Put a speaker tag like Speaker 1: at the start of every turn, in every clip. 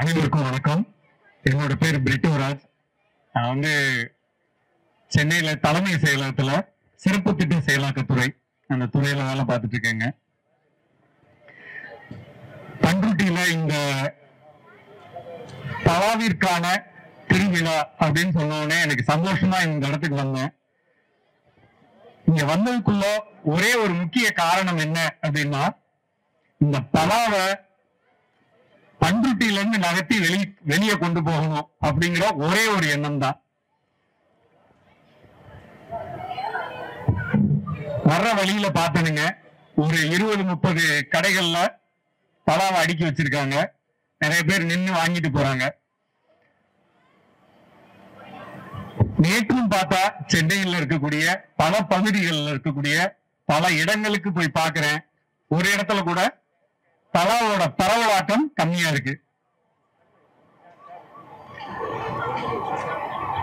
Speaker 1: அனைவருக்கும் வணக்கம். என்னோட பேர் பிரிட்டோராஜ். நான் சென்னையில தலைமை செயலகத்துல சிறப்பு திட்ட செயலாக்கத்துறை அந்த துறையில வேலை பார்த்துட்டு இருக்கேங்க. பண்ருட்டியில இந்த பலாவிற்கான திருவிழா அப்படின்னு சொன்னோடனே எனக்கு சந்தோஷமா இந்த இடத்துக்கு வந்தேன். இங்க வந்ததுக்குள்ள ஒரே ஒரு முக்கிய காரணம் என்ன அப்படின்னா, இந்த பலாவை பண்ருட்டியில இருந்து நகர்த்தி வெளியே கொண்டு போகணும் அப்படிங்கிற ஒரே ஒரு எண்ணம் தான். வர்ற வழியில பார்த்தனுங்க, ஒரு 20-30 கடைகள்ல பலாவை அடுக்கி வச்சிருக்காங்க. நிறைய பேர் நின்று வாங்கிட்டு போறாங்க. நேற்றும் பார்த்தா சென்னையில் இருக்கக்கூடிய பல பகுதிகளில் இருக்கக்கூடிய பல இடங்களுக்கு போய் பார்க்கிறேன். ஒரு இடத்துல கூட பலாவோட பரவலாக்கம் கம்மியா இருக்கு.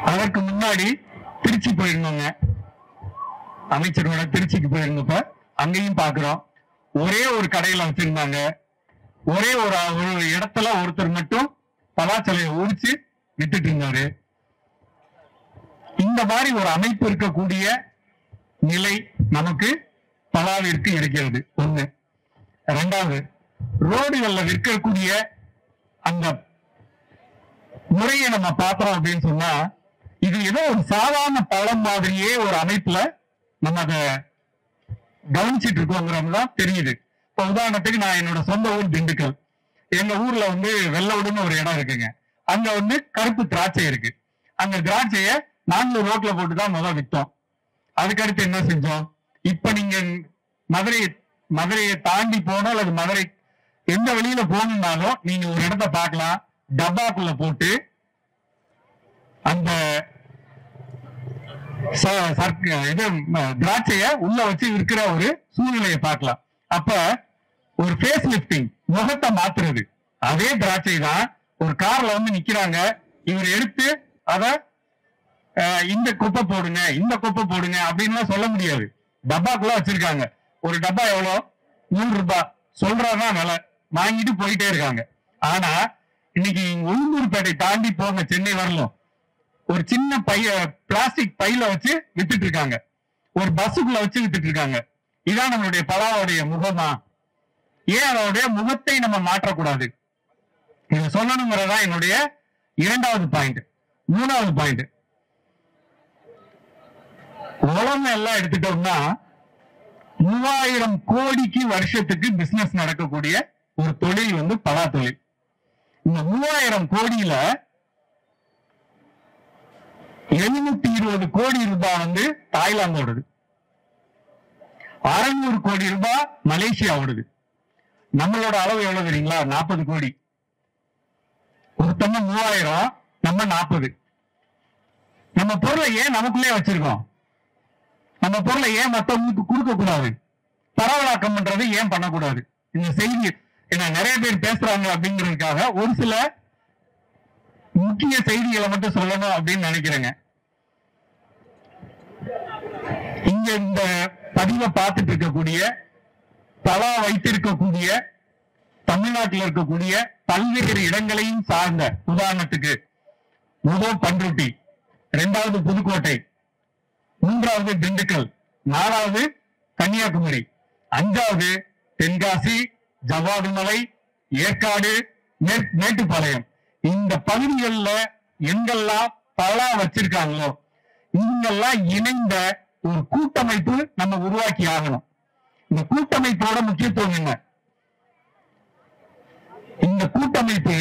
Speaker 1: அதற்கு முன்னாடி திருச்சி போயிருந்தோங்க, அமைச்சரோட திருச்சிக்கு போயிருந்தப்ப அங்கேயும் பாக்குறோம். ஒரே ஒரு கடையில வச்சிருந்தாங்க. ஒரே ஒரு இடத்துல ஒருத்தர் மட்டும் பலாச்சலையை உரிச்சு வித்துட்டு இருந்தாரு. இந்த மாதிரி ஒரு அமைப்பு இருக்கக்கூடிய நிலை நமக்கு பலாவிற்கு இருக்கிறது. ஒண்ணு. ரெண்டாவது, ரோடுகள்ல விற்கக்கூடிய அந்த முறையை நம்ம பார்த்தோம் அப்படின்னு சொன்னா, இது ஏதோ ஒரு சாதாரண பழம் மாதிரியே ஒரு அமைப்புல நம்ம அதை கவனிச்சுட்டு இருக்கோங்கிறதுதான் தெரியுது. இப்ப உதாரணத்துக்கு நான் என்னோட சொந்த ஊர் திண்டுக்கல். எங்க ஊர்ல வெள்ளவுடுன்னு ஒரு இடம் இருக்குங்க. அங்க கருப்பு திராட்சை இருக்கு. அந்த திராட்சைய நாங்களும் ரோட்ல போட்டுதான் முதல் விற்றோம். அதுக்கடுத்து என்ன செஞ்சோம், இப்ப நீங்க மதுரையை தாண்டி போனோம் அல்லது மதுரை எந்த வெளியில போகணும்னாலும் நீங்க ஒரு இடத்த பார்க்கலாம். டப்பாக்குள்ள போட்டு அந்த திராட்சைய உள்ள வச்சு விற்கிற ஒரு சூழ்நிலையை பார்க்கலாம். அப்ப ஒரு ஃபேஸ் லிப்டிங், முகத்தை மாத்துறது. அதே திராட்சை தான் ஒரு கார்ல நிக்கிறாங்க. இவர் எடுத்து அத இந்த குப்பை போடுங்க, இந்த குப்பை போடுங்க அப்படின்னு சொல்ல முடியாது. டப்பாக்குள்ள வச்சிருக்காங்க. ஒரு டப்பா எவ்வளோ? 100 ரூபாய் சொல்றதான் விலை. வாங்கிட்டு போயிட்டே இருக்காங்க. ஆனா இன்னைக்கு உளுந்தூர்பேட்டை தாண்டி போங்க, சென்னை வரலாம், ஒரு சின்ன பிளாஸ்டிக் பையில வச்சு வித்துட்டு இருக்காங்க. ஒரு பஸ்ஸுக்குள்ள வச்சு வித்துட்டு இருக்காங்க. இதான் நம்மளுடைய பலாவுடைய முகமா? ஏன் அதோடைய முகத்தை நம்ம மாற்றக்கூடாது? இதை சொல்லணுங்கிறதா என்னுடைய இரண்டாவது பாயிண்ட். மூணாவது பாயிண்ட், உலகம் எல்லாம் எடுத்துட்டோம்னா 3000 கோடிக்கு வருஷத்துக்கு பிசினஸ் நடக்கக்கூடிய ஒரு தொழில் பலா தொழில். இந்த 3000 கோடியில 720 கோடி ரூபாய் தாய்லாந்தோடது, 600 கோடி ரூபாய் மலேசியாவோடது. நம்மளோட அளவு எவ்வளவு தெரியுங்களா? 40 கோடி. ஒருத்தங்க 3000, நம்ம 40. நம்ம பொருளை ஏன் நமக்குள்ளே வச்சிருக்கோம்? நம்ம பொருளை ஏன் மற்றவங்களுக்கு கொடுக்க கூடாது? பரவலாக்கம் பண்றது ஏன் பண்ணக்கூடாது? இந்த செய்தி என்ன நிறைய பேர் பேசுறாங்க அப்படிங்கிறதுக்காக ஒரு சில முக்கிய செய்திகளை மட்டும் சொல்லணும் அப்படின்னு நினைக்கிறேங்க. இங்க இந்த பதிவை பார்த்துட்டு இருக்கக்கூடிய பலா வைத்திருக்கக்கூடிய தமிழ்நாட்டில் இருக்கக்கூடிய பல்வேறு இடங்களையும் சார்ந்த, உதாரணத்துக்கு முதல் பண்ருட்டி, 2வது புதுக்கோட்டை, 3வது திண்டுக்கல், 4வது கன்னியாகுமரி, 5வது தென்காசி, ஜவ்வாதுமலை, ஏற்காடு, மேட்டுப்பாளையம். இந்த பகுதிகளில் எங்கெல்லாம் பலா வச்சிருக்காங்களோ இங்கெல்லாம் இணைந்த ஒரு கூட்டமைப்பு நம்ம உருவாக்கி ஆகணும். இந்த கூட்டமைப்போட முக்கியத்துவம் என்ன? இந்த கூட்டமைப்பு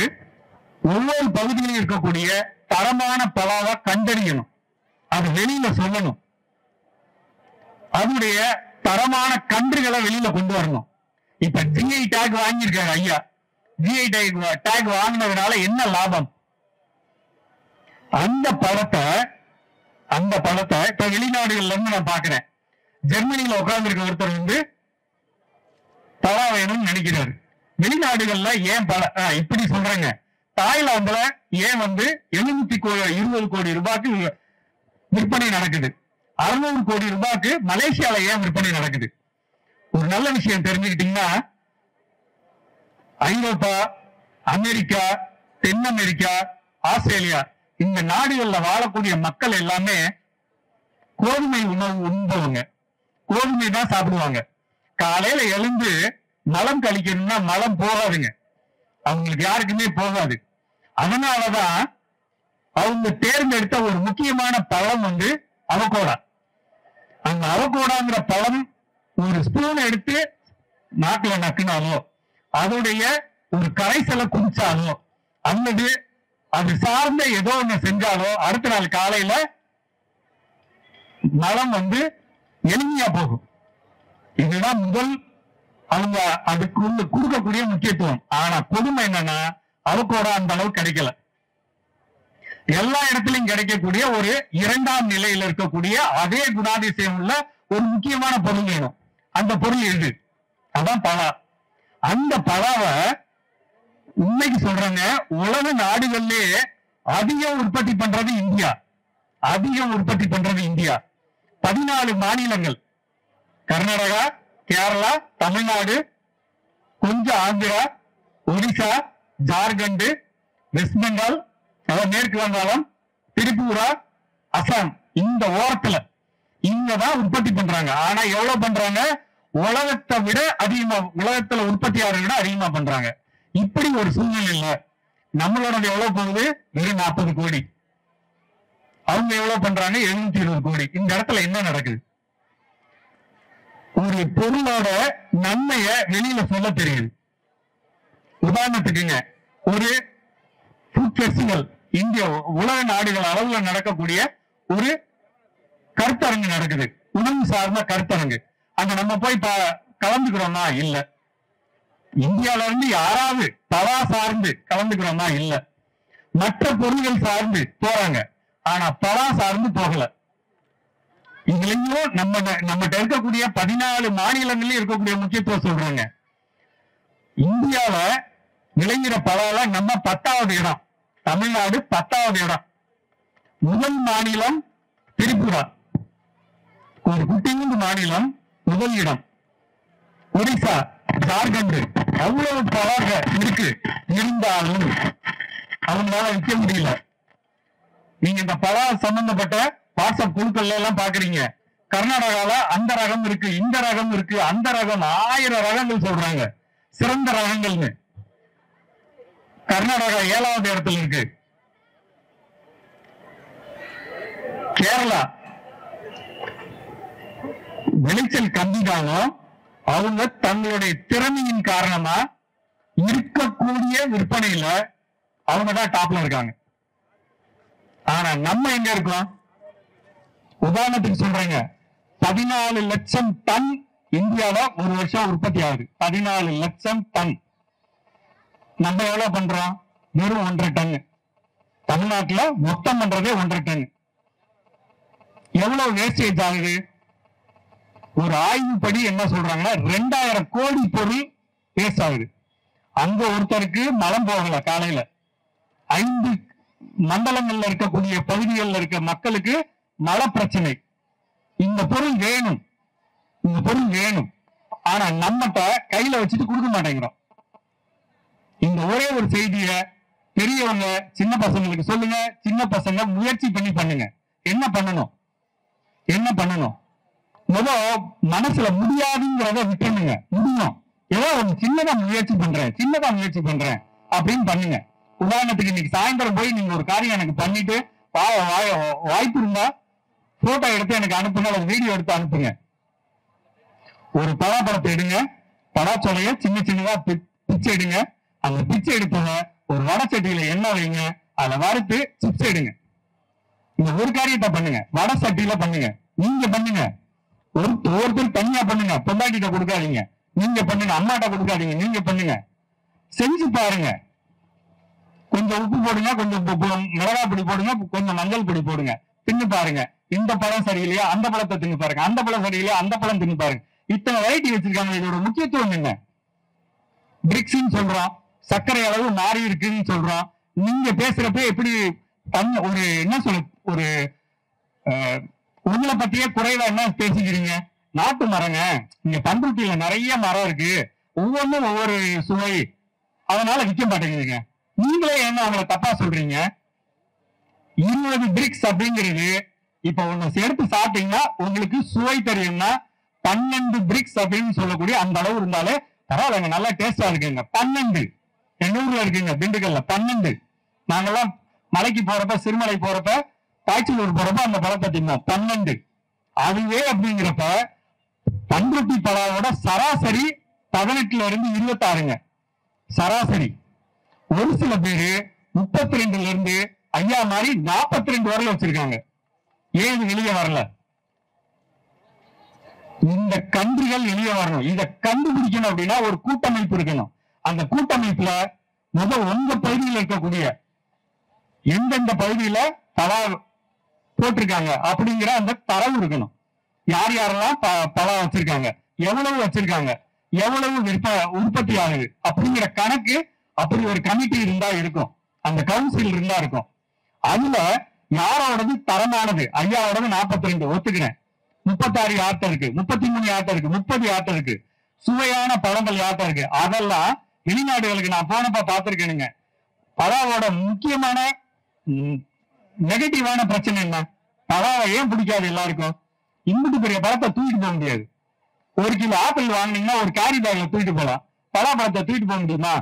Speaker 1: ஒவ்வொரு பகுதியிலும் இருக்கக்கூடிய தரமான பலாவை கண்டறியணும், அது வெளியில சொல்லணும், அதனுடைய தரமான கன்றுகளை வெளியில கொண்டு வரணும். இப்ப ஜிஐ டேக் வாங்கியிருக்காரு ஐயா. ஜிஐ டேக் வாங்கினதுனால என்ன லாபம்? அந்த பழத்தை இப்ப வெளிநாடுகள்ல இருந்து நான் பாக்குறேன். ஜெர்மனியில உட்கார்ந்து இருக்க ஒருத்தர் பலா வேணும்னு நினைக்கிறாரு. வெளிநாடுகள்ல ஏன் இப்படி சொல்றாங்க? தாய்லாந்துல ஏன் 720 கோடி ரூபாய்க்கு விற்பனை நடக்குது? 600 கோடி ரூபாய்க்கு மலேசியால ஏன் விற்பனை நடக்குது? ஒரு நல்ல விஷயம் தெரிஞ்சுக்கிட்டீங்கன்னா, ஐரோப்பா, அமெரிக்கா, தென் அமெரிக்கா, ஆஸ்திரேலியா இந்த நாடுகள்ல வாழக்கூடிய மக்கள் எல்லாமே கோதுமை உணவு உண்பவங்க. கோதுமை தான் சாப்பிடுவாங்க. காலையில எழுந்து மலம் கழிக்கணும்னா மலம் போகாதுங்க, அவங்களுக்கு யாருக்குமே போகாது. அதனாலதான் அவங்க தேர்ந்தெடுத்த ஒரு முக்கியமான பழம் அவகோடா. அந்த அவகோடாங்கிற பழம் ஒரு ஸ்பூன் எடுத்து நாக்குல நக்குனாலோ, அதோடைய ஒரு கரைசலை குடிச்சாலோ, அல்லது அது சார்ந்த ஏதோ ஒண்ணு செஞ்சாலோ அடுத்த நாள் காலையில மலம் எளிமையா போகும். இதுதான் முதல் அவங்க அதுக்கு கொடுக்கக்கூடிய முக்கியத்துவம். ஆனா கொடுமை என்னன்னா அவகோடா அந்த அளவு கிடைக்கல. எல்லா இடத்திலும் கிடைக்கக்கூடிய ஒரு இரண்டாம் நிலையில் இருக்கக்கூடிய அதே குணாதிசயம் உள்ள ஒரு முக்கியமான பொருள் வேணும். அந்த பொருள் எது? அதான் பலா. அந்த பலாவை உண்மைக்கு சொல்றாங்க, உலக நாடுகள்லயே அதிகம் உற்பத்தி பண்றது இந்தியா. அதிகம் உற்பத்தி பண்றது இந்தியா. 14 மாநிலங்கள், கர்நாடகா, கேரளா, தமிழ்நாடு, கொஞ்சம் ஆந்திரா, ஒடிசா, ஜார்க்கண்ட், வெஸ்ட் பெங்கால், மேற்கு வங்காளம், திரிபுரா, அசாம், இந்த ஓரத்துல இங்கதான் உற்பத்தி பண்றாங்க. ஆனா எவ்வளவு பண்றாங்க? உலகத்தை விட அதிகமா, உலகத்துல உற்பத்தியாளரை விட அதிகமா பண்றாங்க. இப்படி ஒரு சூழ்நிலையில நம்மளோட எவ்வளவு போகுது? வெறும் 40 கோடி. அவங்க எவ்வளவு பண்றாங்க? 720 கோடி. இந்த இடத்துல என்ன நடக்குது? ஒரு பொருளோட நன்மைய வெளியில சொல்ல தெரியுது. உதாரணத்துக்குங்க, ஒரு ஃபுட் ஃபெஸ்டிவல் இந்தியா உலக நாடுகள் அளவுல நடக்கக்கூடிய ஒரு கருத்தரங்கு நடக்குது, உணவு சார்ந்த கருத்தரங்கு. அங்க நம்ம போய் கலந்துக்கிறோமா? இல்ல. இந்தியால இருந்து யாராவது பலா சார்ந்து கலந்துக்கிறோமா? இல்ல. மற்ற பொருள்கள் சார்ந்து போறாங்க, ஆனா பலா சார்ந்து போகல. இதுலயும் நம்மகிட்ட இருக்கக்கூடிய 14 மாநிலங்களில் இருக்கக்கூடிய முக்கியத்துவம் சொல்றாங்க. இந்தியால விளைகிற பலால நம்ம 10வது இடம், தமிழ்நாடு 10வது இடம். முதல் மாநிலம் திரிபுரா, ஒரு குட்டியுண்டு மாநிலம், முதல் இடம். ஒடிசா, ஜார்க்கண்ட், அவ்வளவு பலாக இருக்கு. இருந்தாலும் அவங்களால விற்க முடியல. நீங்க இந்த பலா சம்பந்தப்பட்ட வாட்ஸ்அப் குழுக்கள் எல்லாம் பாக்குறீங்க. கர்நாடகால அந்த ரகம் இருக்கு, இந்த ரகம் இருக்கு, அந்த ரகம், 1000 ரகங்கள் சொல்றாங்க சிறந்த ரகங்கள்னு. கர்நாடகா 7வது இடத்துல இருக்கு. கேரளா விளைச்சல் கம்மிதாலும் அவங்க தங்களுடைய திறமையின் காரணமா இருக்கக்கூடிய விற்பனையில அவங்க தான் டாப்ல இருக்காங்க. ஆனா நம்ம எங்க இருக்கோம்? உதாரணத்துக்கு சொல்றேங்க, 14 லட்சம் டன் இந்தியால ஒரு வருஷம் உற்பத்தி ஆகுது. 14 லட்சம் டன். நம்ம எவ்வளவு பண்றோம்? வெறும் 1.5 டன். தமிழ்நாட்டுல மொத்தம் பண்றதே 1.5 டன். எவ்வளவு வேஸ்டேஜ் ஆகுது? ஒரு ஆய்வுப்படி என்ன சொல்றாங்கன்னா 2000 கோடி பொருள் வேஸ்ட் ஆகுது. அங்க ஒருத்தருக்கு மலம் போகல. காலையில 5 மண்டலங்கள்ல இருக்கக்கூடிய பகுதிகளில் இருக்க மக்களுக்கு மல பிரச்சனை. இந்த பொருள் வேணும், இந்த பொருள் வேணும். ஆனா நம்மகிட்ட கையில வச்சுட்டு கொடுக்க மாட்டேங்கிறோம். இந்த ஒரே ஒரு செய்திய பெரியவங்க சின்ன பசங்களுக்கு சொல்லுங்க. சின்ன பசங்க முயற்சி பண்ணி பண்ணுங்க. என்ன பண்ணணும்? என்ன பண்ணணும்? முதல் மனசுல முடியாதுங்கிறத விட்டுணுங்க. முடியும், ஏதோ ஒரு சின்னதா முயற்சி பண்றேன் அப்படின்னு பண்ணுங்க. உதாரணத்துக்கு இன்னைக்கு சாயந்தரம் போய் நீங்க ஒரு காரியம் எனக்கு பண்ணிட்டு வாய்ப்பு இருந்தா போட்டோ எடுத்து எனக்கு அனுப்புங்க, ஒரு வீடியோ எடுத்து அனுப்புங்க. ஒரு பலாப்பழத்தை எடுங்க, பலாச்சோலைய சின்ன சின்னதா பிச்சை எடுங்க. அந்த பிச்சை எடுப்பங்க ஒரு வடை சட்டியில எண்ணெய் வைங்க, அதை வறுத்து சிப்ஸ் எடுங்க. இந்த ஒரு காரியத்தை பண்ணுங்க. வடை சட்டியில பண்ணுங்க. நீங்க பண்ணுங்க. ஒருத்தர் தனியா பண்ணுங்க. பொண்டாட்டிட்ட கொடுக்காதீங்க. நீங்க பண்ணுங்க. அம்மாட்ட கொடுக்காதீங்க. நீங்க பண்ணுங்க. செஞ்சு பாருங்க. கொஞ்சம் உப்பு போடுங்க, கொஞ்சம் மிளகா பொடி போடுங்க, கொஞ்சம் மஞ்சள் பொடி போடுங்க. தின்னு பாருங்க. இந்த பழம் சரியில்லையா அந்த பழத்தை தின்னு பாருங்க, அந்த பழம் சரியில்லையா அந்த பழம் தின்னு பாருங்க. இத்தனை வெரைட்டி வச்சிருக்காங்க. இதோட முக்கியத்துவம் என்ன? பிரிக்ஸ்ன்னு சொல்றோம், சர்க்கரை அளவு மாறி இருக்குன்னு சொல்றோம். நீங்க பேசுறப்ப எப்படி ஒரு என்ன சொல்ல, ஒரு உங்களை பத்தியே குறைவா என்ன பேசிக்கிறீங்க? நாட்டு மரங்க, இங்க பண்ருட்டியில நிறைய மரம் இருக்கு, ஒவ்வொன்றும் ஒவ்வொரு சுவை, அதனால விற்க மாட்டேங்குதுங்க. நீங்களே என்ன அவங்களை தப்பா சொல்றீங்க? 20 பிரிக்ஸ் அப்படிங்கிறது இப்ப ஒண்ணு சேர்த்து சாப்பிட்டீங்கன்னா உங்களுக்கு சுவை தெரியும்னா 12 பிரிக்ஸ் அப்படின்னு சொல்லக்கூடிய அந்த அளவு இருந்தாலே பரவாயில்லைங்க, நல்லா டேஸ்டா இருக்குங்க. 12 எங்க ஊர்ல இருக்குங்க, திண்டுக்கல்ல 12. நாங்கெல்லாம் மலைக்கு போறப்ப, சிறுமலை போறப்ப, காய்ச்சலூர் போறப்ப அந்த பழத்தை தின்னோம். 12 அதுவே அப்படிங்கிறப்ப பண்ருட்டி பலாவோட சராசரி 18ல இருந்து 26ங்க சராசரி. ஒரு சில பேரு 32ல இருந்து ஐயா மாதிரி 42 வரல வச்சிருக்காங்க. ஏன் இது வெளியே வரல? இந்த கன்றுகள் வெளியே வரணும். இதை கண்டுபிடிக்கணும் அப்படின்னா ஒரு கூட்டமைப்பு இருக்கணும். அந்த கூட்டமைப்புல முதல் உங்க பகுதியில் இருக்கக்கூடிய எந்தெந்த பகுதியில பலா போட்டிருக்காங்க அப்படிங்கிற அந்த தரவு இருக்கணும். யார் யாரெல்லாம் பலா வச்சிருக்காங்க, எவ்வளவு வச்சிருக்காங்க, எவ்வளவு உற்பத்தி ஆகுது அப்படிங்கிற கணக்கு அப்படி ஒரு கமிட்டி இருந்தா இருக்கும், அந்த கவுன்சில் இருந்தா இருக்கும். அதுல யாரோடது தரமானது, ஐயாவோடது 42 ஒத்துக்கிறேன், 36 யார்ட்ட இருக்கு, 33 யார்ட்ட இருக்கு, 30 யார்ட்ட இருக்கு, சுவையான பழங்கள் யார்ட்ட இருக்கு, அதெல்லாம் வெளிநாடுகளுக்கு நான் போனப்ப பார்த்திருக்கேனுங்க. பலாவோட முக்கியமான நெகட்டிவான பிரச்சனை என்ன? பலாவை ஏன் பிடிக்காது எல்லாருக்கும்? இம்புட்டு பெரிய பழத்தை தூக்கிட்டு போக முடியாது. 1 கிலோ ஆப்பிள் வாங்கினீங்கன்னா ஒரு கேரி பேக்ல தூக்கிட்டு போகலாம். பலாப்பழத்தை தூக்கிட்டு போக முடியுமா?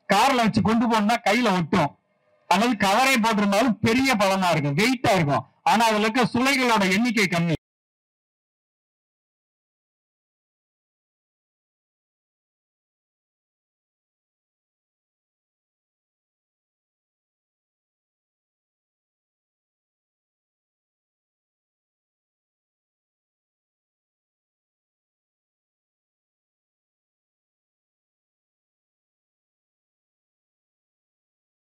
Speaker 1: கார்ல வச்சு கொண்டு போனா கையில ஒட்டும், அல்லது கவரே போட்டிருந்தாலும் பெரிய பழமா இருக்கும், வெயிட்டா இருக்கும். ஆனா அதுல இருக்க சுளைகளோட எண்ணிக்கை கம்மி.